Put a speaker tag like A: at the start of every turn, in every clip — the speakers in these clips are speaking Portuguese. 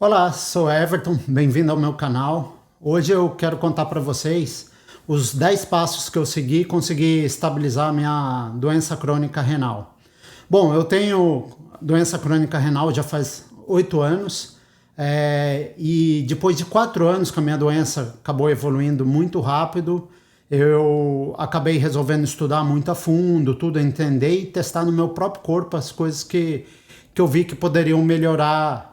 A: Olá, sou Everton, bem-vindo ao meu canal. Hoje eu quero contar para vocês os 10 passos que eu segui e consegui estabilizar a minha doença crônica renal. Bom, eu tenho doença crônica renal já faz 8 anos e depois de 4 anos que a minha doença acabou evoluindo muito rápido, eu acabei resolvendo estudar muito a fundo, tudo, entender e testar no meu próprio corpo as coisas que eu vi que poderiam melhorar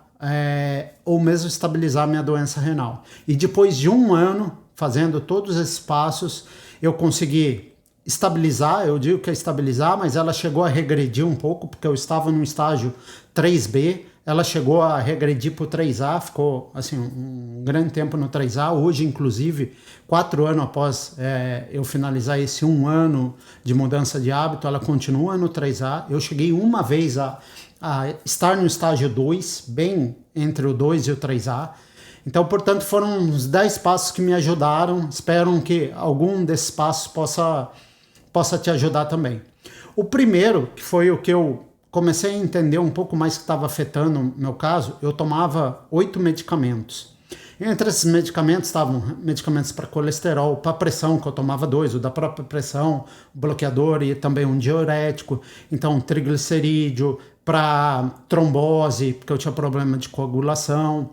A: ou mesmo estabilizar a minha doença renal. E depois de um ano fazendo todos esses passos, eu consegui estabilizar, eu digo que é estabilizar, mas ela chegou a regredir um pouco, porque eu estava no estágio 3B, ela chegou a regredir para o 3A, ficou assim, um grande tempo no 3A. Hoje, inclusive, 4 anos após eu finalizar esse um ano de mudança de hábito, ela continua no 3A. Eu cheguei uma vez a estar no estágio 2, bem entre o 2 e o 3A. Então, portanto, foram uns 10 passos que me ajudaram. Espero que algum desses passos possa te ajudar também. O primeiro, que foi o que eu comecei a entender um pouco mais que estava afetando o meu caso, eu tomava 8 medicamentos. Entre esses medicamentos estavam medicamentos para colesterol, para pressão, que eu tomava 2, o da própria pressão, bloqueador e também um diurético, então triglicerídeo, para trombose, porque eu tinha problema de coagulação.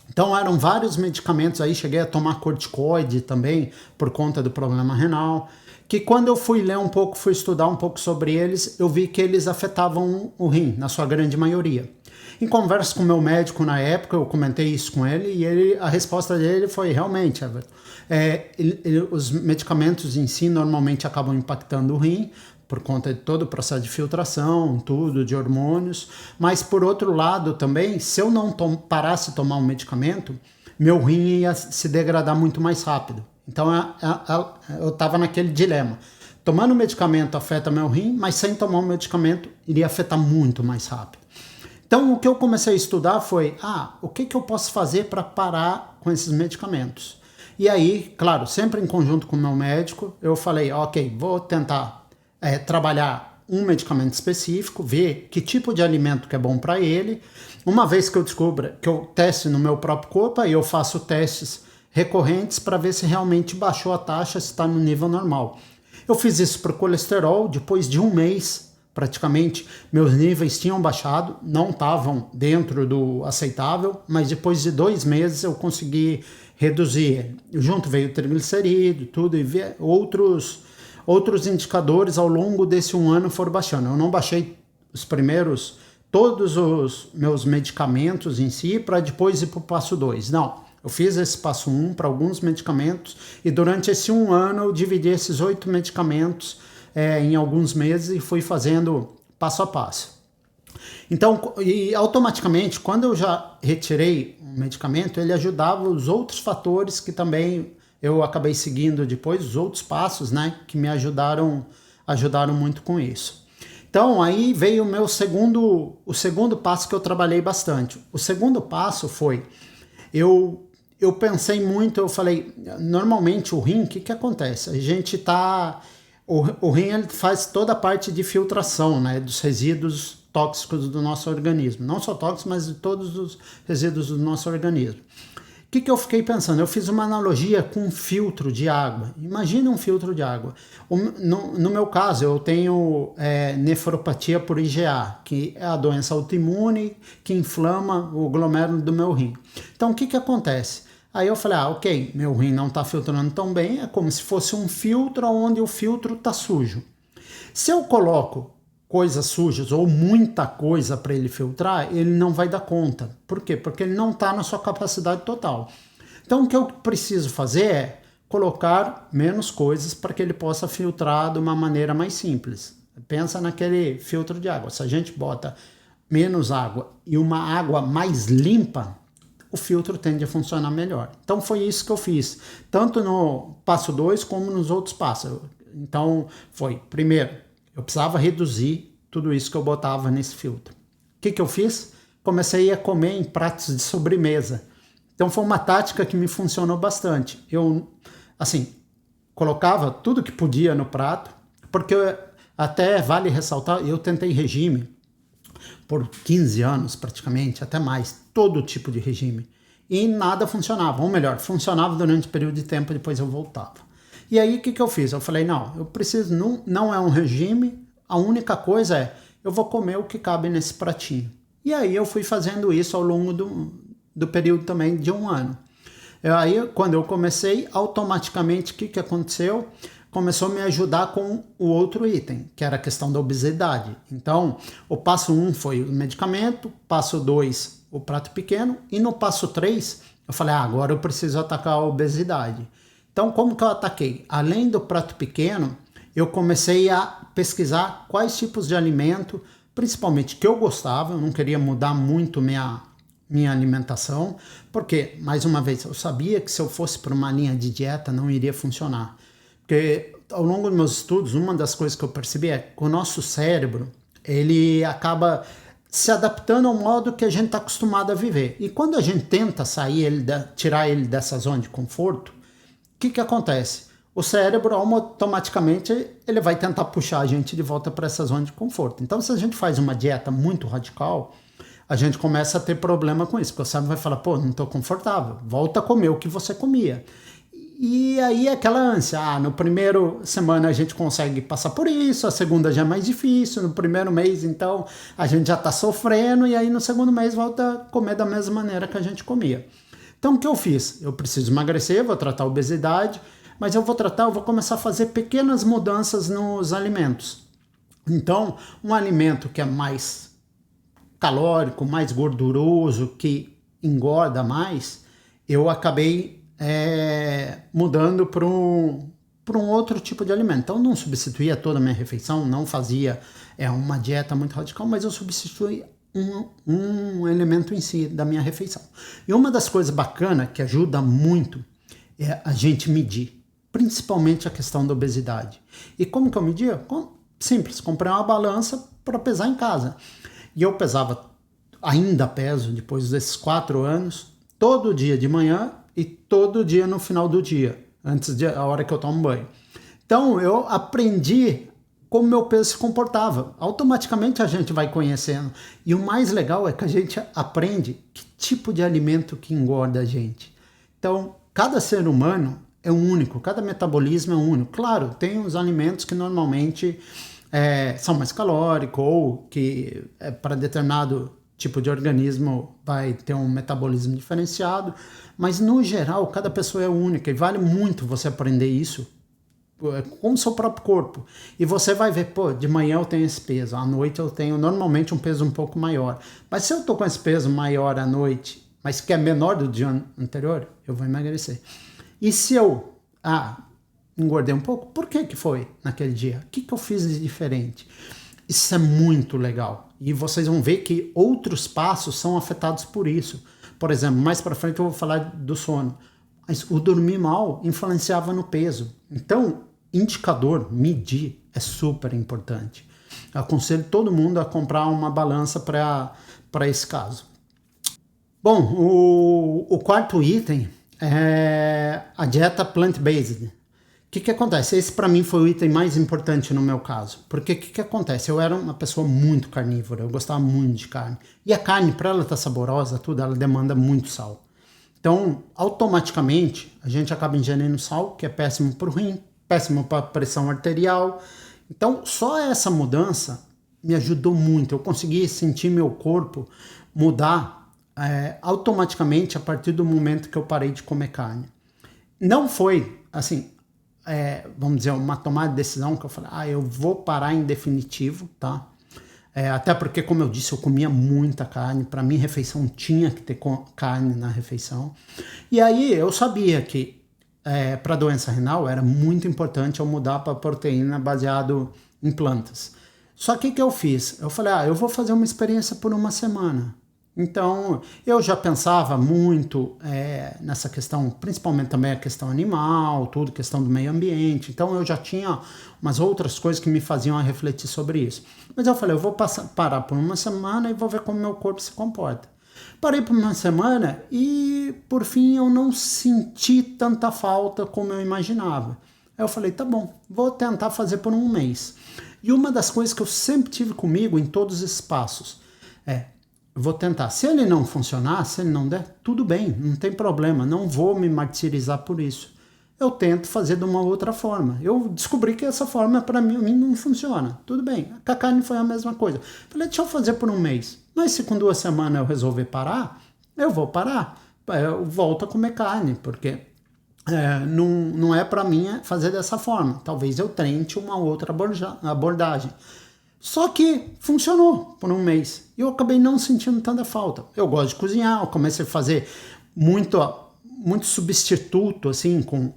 A: Então eram vários medicamentos aí, cheguei a tomar corticoide também, por conta do problema renal, que quando eu fui ler um pouco, fui estudar um pouco sobre eles, eu vi que eles afetavam o rim, na sua grande maioria. Em conversa com o meu médico na época, eu comentei isso com ele e a resposta dele foi realmente, Everton, os medicamentos em si normalmente acabam impactando o rim, por conta de todo o processo de filtração, tudo, de hormônios, mas por outro lado também, se eu não parasse de tomar um medicamento, meu rim ia se degradar muito mais rápido. Então eu estava naquele dilema. Tomando medicamento afeta meu rim, mas sem tomar o medicamento iria afetar muito mais rápido. Então o que eu comecei a estudar foi, o que eu posso fazer para parar com esses medicamentos? E aí, claro, sempre em conjunto com o meu médico, eu falei, ok, vou tentar trabalhar um medicamento específico, ver que tipo de alimento que é bom para ele. Uma vez que eu descubra, que eu teste no meu próprio corpo, aí eu faço testes recorrentes para ver se realmente baixou a taxa, se está no nível normal. Eu fiz isso para o colesterol, depois de um mês, praticamente, meus níveis tinham baixado, não estavam dentro do aceitável, mas depois de 2 meses eu consegui reduzir. Junto veio o triglicerídeo, tudo, e outros indicadores ao longo desse um ano foram baixando. Eu não baixei todos os meus medicamentos em si, para depois ir para o passo 2. Não. Eu fiz esse passo 1 para alguns medicamentos e durante esse um ano eu dividi esses 8 medicamentos em alguns meses e fui fazendo passo a passo. Então, e automaticamente, quando eu já retirei um medicamento, ele ajudava os outros fatores que também eu acabei seguindo depois, os outros passos, né, que me ajudaram muito com isso. Então, aí veio o segundo passo que eu trabalhei bastante. O segundo passo foi, eu pensei muito, eu falei, normalmente o rim, o que acontece? A gente o rim ele faz toda a parte de filtração, né, dos resíduos tóxicos do nosso organismo. Não só tóxicos, mas de todos os resíduos do nosso organismo. O que eu fiquei pensando? Eu fiz uma analogia com um filtro de água. Imagina um filtro de água. No meu caso, eu tenho nefropatia por IgA, que é a doença autoimune que inflama o glomérulo do meu rim. Então, o que acontece? Aí eu falei, ok, meu rim não está filtrando tão bem, é como se fosse um filtro onde o filtro está sujo. Se eu coloco coisas sujas ou muita coisa para ele filtrar, ele não vai dar conta. Por quê? Porque ele não está na sua capacidade total. Então o que eu preciso fazer é colocar menos coisas para que ele possa filtrar de uma maneira mais simples. Pensa naquele filtro de água. Se a gente bota menos água e uma água mais limpa, o filtro tende a funcionar melhor. Então foi isso que eu fiz, tanto no passo 2 como nos outros passos. Então foi, primeiro, eu precisava reduzir tudo isso que eu botava nesse filtro. O que eu fiz? Comecei a comer em pratos de sobremesa. Então foi uma tática que me funcionou bastante. Eu, assim, colocava tudo que podia no prato, porque até vale ressaltar, eu tentei regime por 15 anos praticamente, até mais, todo tipo de regime. E nada funcionava, ou melhor, funcionava durante um período de tempo, depois eu voltava. E aí o que eu fiz? Eu falei, não, eu preciso, não é um regime, a única coisa é, eu vou comer o que cabe nesse pratinho. E aí eu fui fazendo isso ao longo do período também de um ano. Aí quando eu comecei, automaticamente o que aconteceu? Começou a me ajudar com o outro item, que era a questão da obesidade. Então, o passo 1 foi o medicamento, passo 2, o prato pequeno, e no passo 3, eu falei, agora eu preciso atacar a obesidade. Então, como que eu ataquei? Além do prato pequeno, eu comecei a pesquisar quais tipos de alimento, principalmente que eu gostava, eu não queria mudar muito minha alimentação, porque, mais uma vez, eu sabia que se eu fosse para uma linha de dieta não iria funcionar. Porque ao longo dos meus estudos, uma das coisas que eu percebi é que o nosso cérebro, ele acaba se adaptando ao modo que a gente está acostumado a viver. E quando a gente tenta tirar ele dessa zona de conforto, o que acontece? O cérebro, automaticamente, ele vai tentar puxar a gente de volta para essa zona de conforto. Então, se a gente faz uma dieta muito radical, a gente começa a ter problema com isso, porque o cérebro vai falar, pô, não estou confortável, volta a comer o que você comia. E aí aquela ânsia, no primeiro semana a gente consegue passar por isso, a segunda já é mais difícil, no primeiro mês então a gente já está sofrendo e aí no segundo mês volta a comer da mesma maneira que a gente comia. Então o que eu fiz? Eu preciso emagrecer, vou tratar a obesidade, mas eu vou começar a fazer pequenas mudanças nos alimentos. Então um alimento que é mais calórico, mais gorduroso, que engorda mais, eu acabei mudando para um outro tipo de alimento. Então não substituía toda a minha refeição, não fazia uma dieta muito radical, mas eu substituí um elemento em si da minha refeição. E uma das coisas bacanas que ajuda muito é a gente medir, principalmente a questão da obesidade. E como que eu media? Simples, comprei uma balança para pesar em casa. E eu pesava, ainda peso, depois desses 4 anos, todo dia de manhã e todo dia no final do dia, a hora que eu tomo banho. Então eu aprendi como meu peso se comportava. Automaticamente a gente vai conhecendo. E o mais legal é que a gente aprende que tipo de alimento que engorda a gente. Então, cada ser humano é único, cada metabolismo é único. Claro, tem uns alimentos que normalmente são mais calóricos ou que para determinado tipo de organismo vai ter um metabolismo diferenciado, mas no geral cada pessoa é única e vale muito você aprender isso com o seu próprio corpo. E você vai ver, pô, de manhã eu tenho esse peso, à noite eu tenho normalmente um peso um pouco maior. Mas se eu tô com esse peso maior à noite, mas que é menor do dia anterior, eu vou emagrecer. E se eu engordei um pouco, por que foi naquele dia? O que eu fiz de diferente? Isso é muito legal. E vocês vão ver que outros passos são afetados por isso. Por exemplo, mais para frente eu vou falar do sono. Mas o dormir mal influenciava no peso. Então, indicador, medir, é super importante. Eu aconselho todo mundo a comprar uma balança para esse caso. Bom, o quarto item é a dieta plant-based. O que acontece? Esse para mim foi o item mais importante no meu caso. Porque o que acontece? Eu era uma pessoa muito carnívora, eu gostava muito de carne. E a carne, para ela estar saborosa, tudo, ela demanda muito sal. Então, automaticamente, a gente acaba ingerindo sal, que é péssimo para o rim, péssimo para a pressão arterial. Então, só essa mudança me ajudou muito. Eu consegui sentir meu corpo mudar automaticamente a partir do momento que eu parei de comer carne. Não foi, assim, vamos dizer, uma tomada de decisão que eu falei, eu vou parar em definitivo, tá? Até porque, como eu disse, eu comia muita carne. Para mim, refeição tinha que ter carne na refeição. E aí eu sabia que para a doença renal era muito importante eu mudar para proteína baseado em plantas. Só que o que eu fiz? Eu falei, eu vou fazer uma experiência por uma semana. Então, eu já pensava muito nessa questão, principalmente também a questão animal, tudo, questão do meio ambiente. Então, eu já tinha umas outras coisas que me faziam a refletir sobre isso. Mas eu falei, eu vou parar por uma semana e vou ver como meu corpo se comporta. Parei por uma semana e, por fim, eu não senti tanta falta como eu imaginava. Aí eu falei, tá bom, vou tentar fazer por um mês. E uma das coisas que eu sempre tive comigo em todos esses passos, Eu vou tentar. Se ele não funcionar, se ele não der, tudo bem, não tem problema, não vou me martirizar por isso. Eu tento fazer de uma outra forma. Eu descobri que essa forma para mim não funciona. Tudo bem. Com a carne foi a mesma coisa. Falei, deixa eu fazer por um mês. Mas se com 2 semanas eu resolver parar, eu vou parar. Eu volto a comer carne, porque não é para mim fazer dessa forma. Talvez eu tente uma outra abordagem. Só que funcionou por um mês. E eu acabei não sentindo tanta falta. Eu gosto de cozinhar, eu comecei a fazer muito substituto, assim, com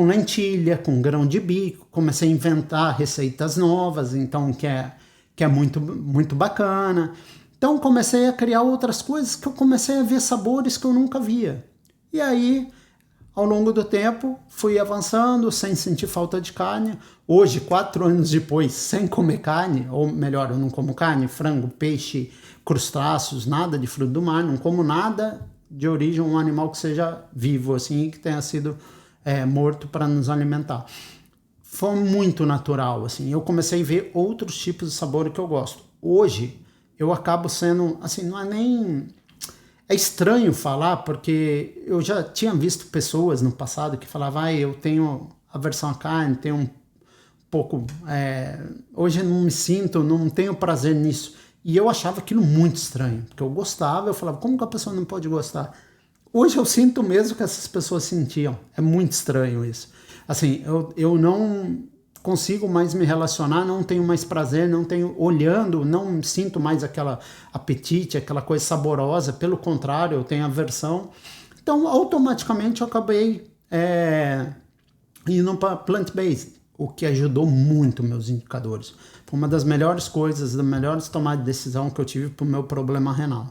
A: lentilha, com grão de bico. Comecei a inventar receitas novas, então, que é muito, muito bacana. Então, comecei a criar outras coisas que eu comecei a ver sabores que eu nunca via. E aí, ao longo do tempo, fui avançando sem sentir falta de carne. Hoje, 4 anos depois, sem comer carne, ou melhor, eu não como carne, frango, peixe, crustáceos, nada de fruto do mar, não como nada de origem um animal que seja vivo, assim, que tenha sido morto para nos alimentar. Foi muito natural, assim. Eu comecei a ver outros tipos de sabor que eu gosto. Hoje, eu acabo sendo, assim, não é nem... É estranho falar, porque eu já tinha visto pessoas no passado que falavam, eu tenho aversão à carne, tenho um pouco... hoje eu não me sinto, não tenho prazer nisso. E eu achava aquilo muito estranho, porque eu gostava, eu falava, como que a pessoa não pode gostar? Hoje eu sinto mesmo que essas pessoas sentiam. É muito estranho isso. Assim, eu não consigo mais me relacionar, não tenho mais prazer, não tenho olhando, não sinto mais aquela apetite, aquela coisa saborosa, pelo contrário, eu tenho aversão. Então, automaticamente eu acabei indo para plant-based, o que ajudou muito meus indicadores. Foi uma das melhores coisas, das melhores tomadas de decisão que eu tive para o meu problema renal.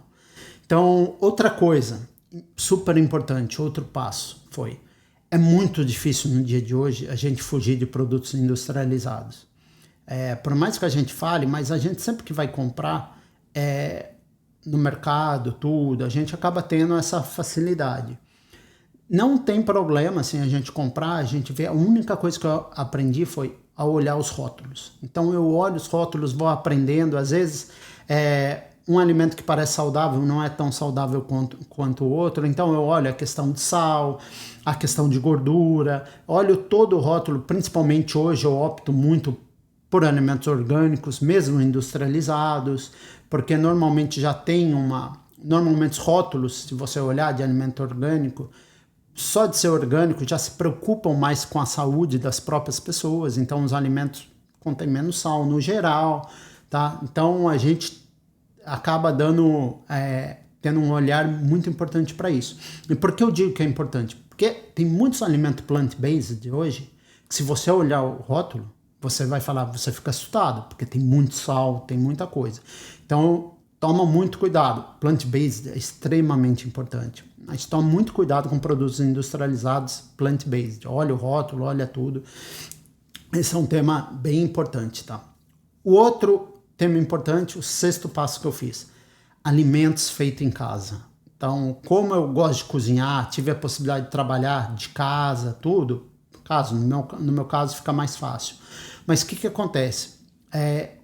A: Então, outra coisa super importante, outro passo foi: é muito difícil no dia de hoje a gente fugir de produtos industrializados. Por mais que a gente fale, mas a gente sempre que vai comprar no mercado, tudo, a gente acaba tendo essa facilidade. Não tem problema assim a gente comprar, a gente vê. A única coisa que eu aprendi foi a olhar os rótulos. Então eu olho os rótulos, vou aprendendo. Às vezes um alimento que parece saudável não é tão saudável quanto o outro. Então eu olho a questão de sal, a questão de gordura, olho todo o rótulo. Principalmente hoje eu opto muito por alimentos orgânicos, mesmo industrializados, porque normalmente já tem normalmente os rótulos, se você olhar de alimento orgânico, só de ser orgânico já se preocupam mais com a saúde das próprias pessoas. Então os alimentos contêm menos sal no geral, tá? Então a gente acaba tendo um olhar muito importante para isso. E por que eu digo que é importante? Porque tem muitos alimentos plant-based de hoje que, se você olhar o rótulo, você vai falar, você fica assustado, porque tem muito sal, tem muita coisa. Então, toma muito cuidado. Plant-based é extremamente importante. A gente toma muito cuidado com produtos industrializados plant-based. Olha o rótulo, olha tudo. Esse é um tema bem importante, tá? O outro tema importante, o 6º passo que eu fiz: alimentos feitos em casa. Então, como eu gosto de cozinhar, tive a possibilidade de trabalhar de casa, tudo, no meu caso fica mais fácil. Mas o que acontece?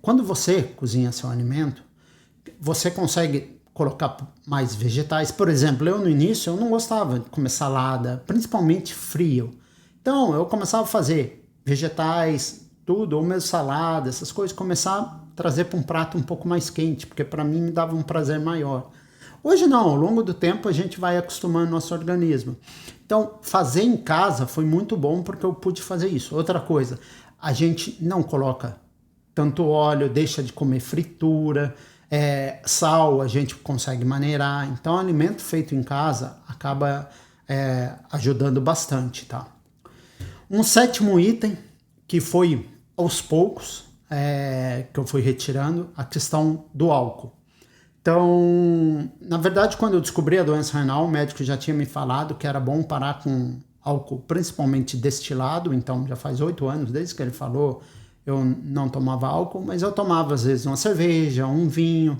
A: Quando você cozinha seu alimento, você consegue colocar mais vegetais. Por exemplo, eu no início eu não gostava de comer salada, principalmente frio. Então, eu começava a fazer vegetais, tudo, ou mesmo salada, essas coisas, começar a trazer para um prato um pouco mais quente, porque para mim me dava um prazer maior. Hoje não, ao longo do tempo a gente vai acostumando nosso organismo. Então, fazer em casa foi muito bom porque eu pude fazer isso. Outra coisa, a gente não coloca tanto óleo, deixa de comer fritura, sal a gente consegue maneirar. Então, alimento feito em casa acaba ajudando bastante, tá? Um 7º item, que foi aos poucos, que eu fui retirando, a questão do álcool. Então, na verdade, quando eu descobri a doença renal, o médico já tinha me falado que era bom parar com álcool, principalmente destilado. Então, já faz 8 anos, desde que ele falou, eu não tomava álcool, mas eu tomava às vezes uma cerveja, um vinho.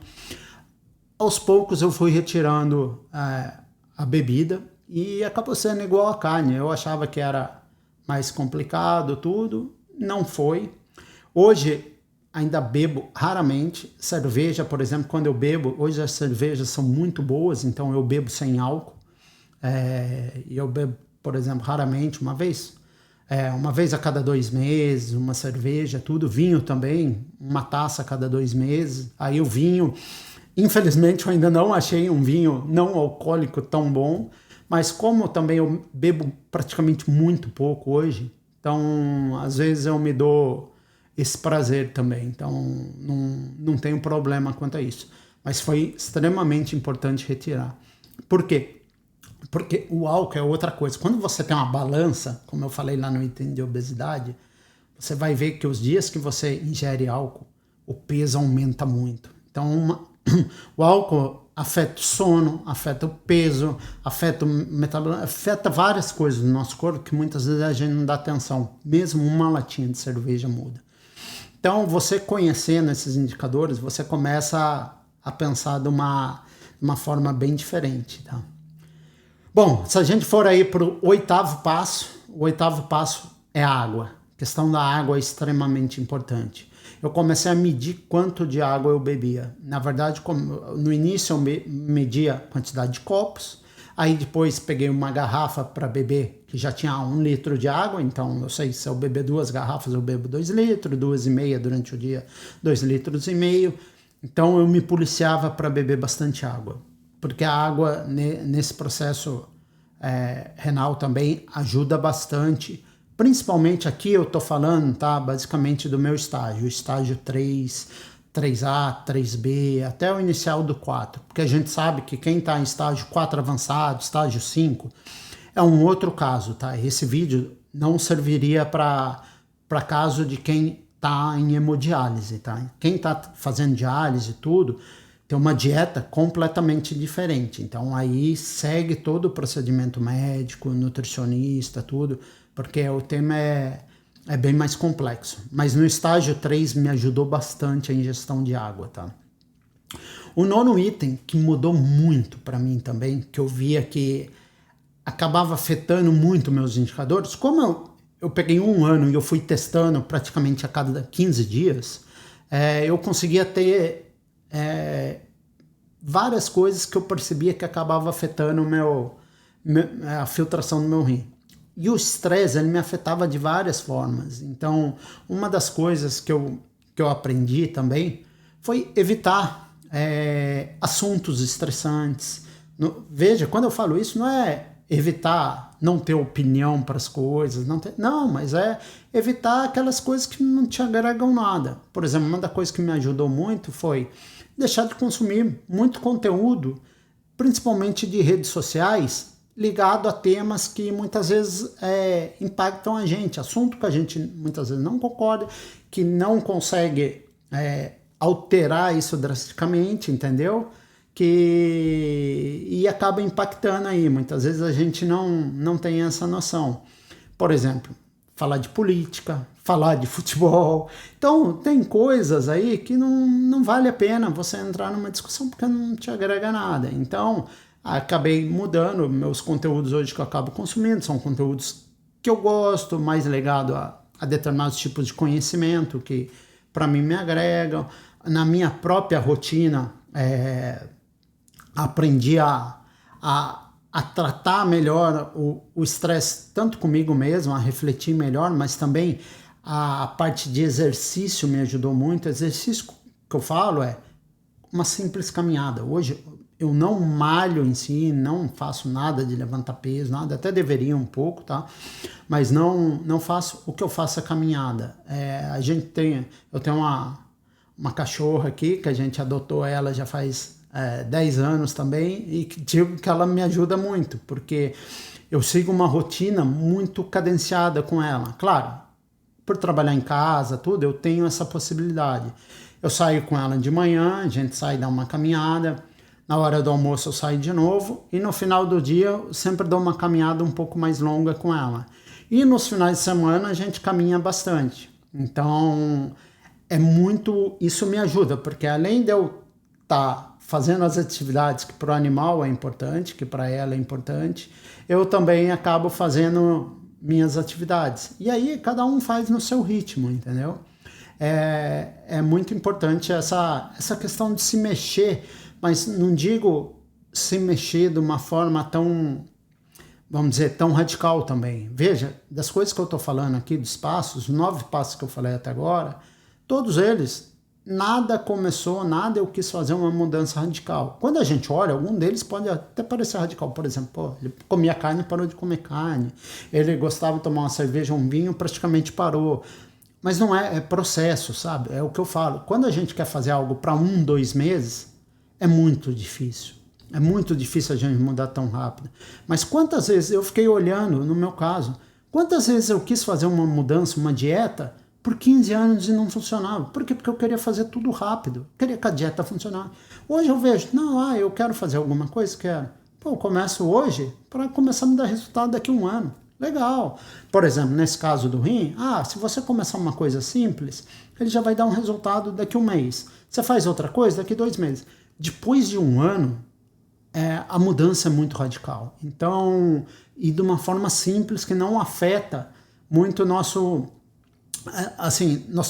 A: Aos poucos eu fui retirando a bebida e acabou sendo igual a carne. Eu achava que era mais complicado, tudo. Não foi. Hoje ainda bebo raramente. Cerveja, por exemplo, quando eu bebo, hoje as cervejas são muito boas, então eu bebo sem álcool. E eu bebo, por exemplo, raramente, uma vez a cada 2 meses, uma cerveja, tudo. Vinho também, uma taça a cada 2 meses. Aí o vinho, infelizmente eu ainda não achei um vinho não alcoólico tão bom, mas como também eu bebo praticamente muito pouco hoje, então às vezes eu me dou esse prazer também, então não tenho problema quanto a isso. Mas foi extremamente importante retirar. Por quê? Porque o álcool é outra coisa. Quando você tem uma balança, como eu falei lá no item de obesidade, você vai ver que os dias que você ingere álcool, o peso aumenta muito. Então, o álcool afeta o sono, afeta o peso, afeta o metabolismo, afeta várias coisas no nosso corpo que muitas vezes a gente não dá atenção. Mesmo uma latinha de cerveja muda. Então, você conhecendo esses indicadores, você começa a pensar de uma forma bem diferente, tá? Bom, se a gente for aí para o 8º passo, o 8º passo é a água. A questão da água é extremamente importante. Eu comecei a medir quanto de água eu bebia. Na verdade, no início eu media a quantidade de copos, aí depois peguei uma garrafa para beber, que já tinha 1 litro de água, então eu sei, se eu beber 2 garrafas eu bebo 2 litros, 2,5 durante o dia, 2,5 litros. Então eu me policiava para beber bastante água. Porque a água nesse processo renal também ajuda bastante. Principalmente aqui eu estou falando, tá, basicamente do meu estágio, estágio 3, 3A, 3B, até o inicial do 4. Porque a gente sabe que quem está em estágio 4 avançado, estágio 5, é um outro caso, tá? Esse vídeo não serviria para caso de quem está em hemodiálise, tá? Quem está fazendo diálise e tudo, tem uma dieta completamente diferente. Então aí segue todo o procedimento médico, nutricionista, tudo, porque o tema é bem mais complexo. Mas no estágio 3 me ajudou bastante a ingestão de água, tá? O 9º item que mudou muito para mim também, que eu via que acabava afetando muito meus indicadores, como eu peguei 1 ano e eu fui testando praticamente a cada 15 dias, eu conseguia ter várias coisas que eu percebia que acabava afetando a filtração do meu rim. E o estresse, ele me afetava de várias formas. Então, uma das coisas que eu aprendi também foi evitar assuntos estressantes. Veja, quando eu falo isso, não é evitar não ter opinião para as coisas, não, mas é evitar aquelas coisas que não te agregam nada. Por exemplo, uma das coisas que me ajudou muito foi deixar de consumir muito conteúdo, principalmente de redes sociais, ligado a temas que muitas vezes impactam a gente, assunto que a gente muitas vezes não concorda, que não consegue alterar isso drasticamente, entendeu? E acaba impactando aí. Muitas vezes a gente não tem essa noção. Por exemplo, falar de política, falar de futebol. Então, tem coisas aí que não vale a pena você entrar numa discussão porque não te agrega nada. Então, acabei mudando meus conteúdos hoje que eu acabo consumindo. São conteúdos que eu gosto, mais ligado a determinados tipos de conhecimento que para mim me agregam. Na minha própria rotina, aprendi a tratar melhor o estresse, tanto comigo mesmo, a refletir melhor, mas também a parte de exercício me ajudou muito. Exercício que eu falo é uma simples caminhada. Hoje eu não malho em si, não faço nada de levantar peso, nada, até deveria um pouco, tá? Mas não faço, o que eu faço é caminhada. Eu tenho uma cachorra aqui, que a gente adotou ela já faz 10 anos também, e digo que ela me ajuda muito, porque eu sigo uma rotina muito cadenciada com ela. Claro, por trabalhar em casa, tudo, eu tenho essa possibilidade. Eu saio com ela de manhã, a gente sai dar uma caminhada, na hora do almoço eu saio de novo, e no final do dia eu sempre dou uma caminhada um pouco mais longa com ela. E nos finais de semana a gente caminha bastante. Então, isso me ajuda, porque além de eu estar fazendo as atividades que para o animal é importante, que para ela é importante, eu também acabo fazendo minhas atividades. E aí cada um faz no seu ritmo, entendeu? é muito importante essa questão de se mexer, mas não digo se mexer de uma forma tão, vamos dizer, tão radical também. Veja, das coisas que eu estou falando aqui, dos passos, 9 passos que eu falei até agora, todos eles, nada começou, nada eu quis fazer uma mudança radical. Quando a gente olha, algum deles pode até parecer radical. Por exemplo, pô, ele comia carne e parou de comer carne. Ele gostava de tomar uma cerveja, um vinho, praticamente parou. Mas não é processo, sabe? É o que eu falo. Quando a gente quer fazer algo para 1, 2 meses, é muito difícil. É muito difícil a gente mudar tão rápido. Mas quantas vezes eu fiquei olhando, no meu caso, quantas vezes eu quis fazer uma mudança, uma dieta, por 15 anos e não funcionava. Por quê? Porque eu queria fazer tudo rápido. Eu queria que a dieta funcionasse. Hoje eu vejo, não, eu quero fazer alguma coisa, quero. Pô, eu começo hoje para começar a me dar resultado daqui a 1 ano. Legal. Por exemplo, nesse caso do rim, se você começar uma coisa simples, ele já vai dar um resultado daqui a 1 mês. Você faz outra coisa daqui a 2 meses. Depois de 1 ano, a mudança é muito radical. Então, e de uma forma simples que não afeta muito o nosso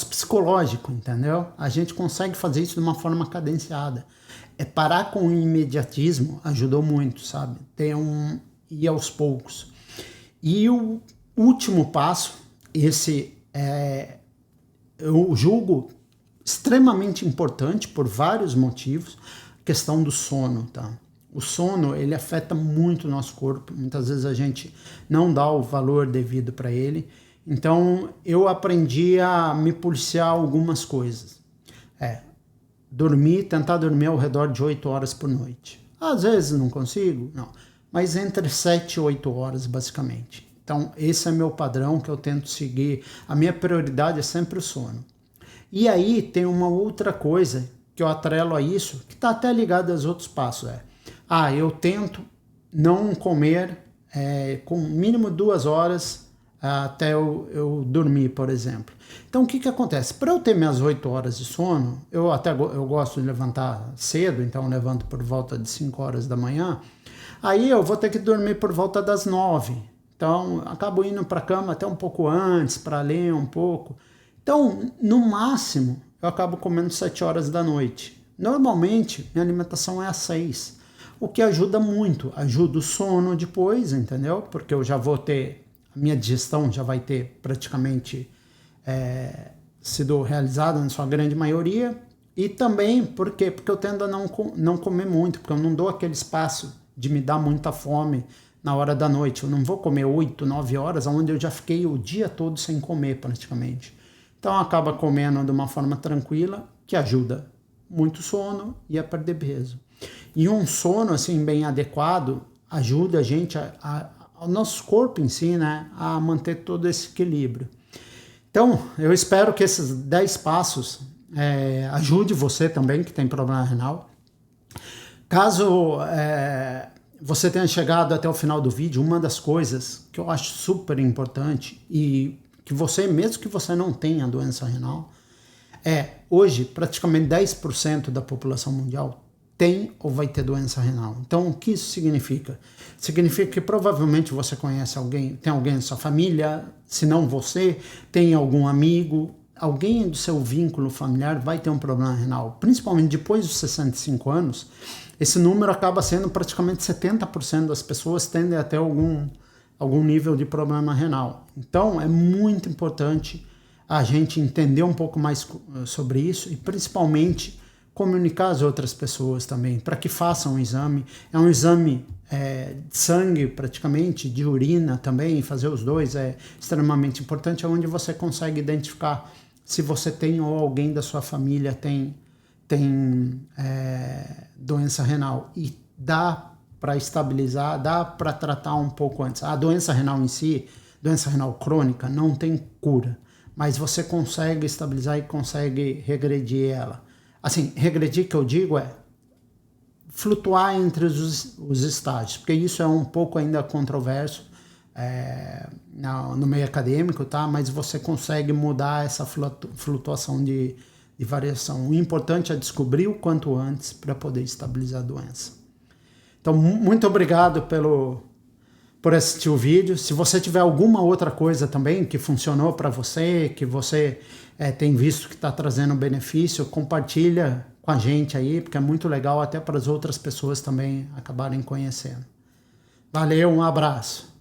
A: psicológico, entendeu? A gente consegue fazer isso de uma forma cadenciada. Parar com o imediatismo ajudou muito, sabe? Ir aos poucos. E o último passo, esse eu julgo extremamente importante por vários motivos, a questão do sono, tá? O sono, ele afeta muito o nosso corpo. Muitas vezes a gente não dá o valor devido para ele. Então, eu aprendi a me policiar algumas coisas. Tentar dormir ao redor de 8 horas por noite. Às vezes não consigo, não. Mas entre 7 e 8 horas, basicamente. Então, esse é meu padrão que eu tento seguir. A minha prioridade é sempre o sono. E aí, tem uma outra coisa que eu atrelo a isso, que está até ligado aos outros passos. Eu tento não comer com mínimo 2 horas até eu dormir, por exemplo. Então, o que acontece? Para eu ter minhas 8 horas de sono, eu gosto de levantar cedo, então eu levanto por volta de 5 horas da manhã, aí eu vou ter que dormir por volta das 9. Então, acabo indo para a cama até um pouco antes, para ler um pouco. Então, no máximo, eu acabo comendo 7 horas da noite. Normalmente, minha alimentação é às 6. O que ajuda muito, ajuda o sono depois, entendeu? Porque eu já vou ter, a minha digestão já vai ter praticamente sido realizada na sua grande maioria. E também, por quê? Porque eu tendo a não comer muito, porque eu não dou aquele espaço de me dar muita fome na hora da noite. Eu não vou comer 8, 9 horas, onde eu já fiquei o dia todo sem comer praticamente. Então acaba comendo de uma forma tranquila, que ajuda muito o sono e a perder peso. E um sono assim bem adequado ajuda a gente, o nosso corpo em si, né, a manter todo esse equilíbrio. Então, eu espero que esses 10 passos ajude você também que tem problema renal. Caso você tenha chegado até o final do vídeo, uma das coisas que eu acho super importante e que você, mesmo que você não tenha doença renal, hoje praticamente 10% da população mundial tem ou vai ter doença renal. Então, o que isso significa? Significa que provavelmente você conhece alguém, tem alguém na sua família, se não você, tem algum amigo, alguém do seu vínculo familiar vai ter um problema renal. Principalmente depois dos 65 anos, esse número acaba sendo praticamente 70% das pessoas tendem a ter algum nível de problema renal. Então, é muito importante a gente entender um pouco mais sobre isso e principalmente comunicar às outras pessoas também, para que façam um exame. É um exame de sangue praticamente, de urina também, fazer os dois é extremamente importante, é onde você consegue identificar se você tem ou alguém da sua família tem doença renal. E dá para estabilizar, dá para tratar um pouco antes. A doença renal em si, doença renal crônica, não tem cura, mas você consegue estabilizar e consegue regredir ela. Assim, regredir que eu digo flutuar entre os estágios, porque isso é um pouco ainda controverso no meio acadêmico, tá? Mas você consegue mudar essa flutuação de variação. O importante é descobrir o quanto antes para poder estabilizar a doença. Então, muito obrigado por assistir o vídeo. Se você tiver alguma outra coisa também que funcionou para você, que você tem visto que está trazendo benefício, compartilha com a gente aí, porque é muito legal até para as outras pessoas também acabarem conhecendo. Valeu, um abraço.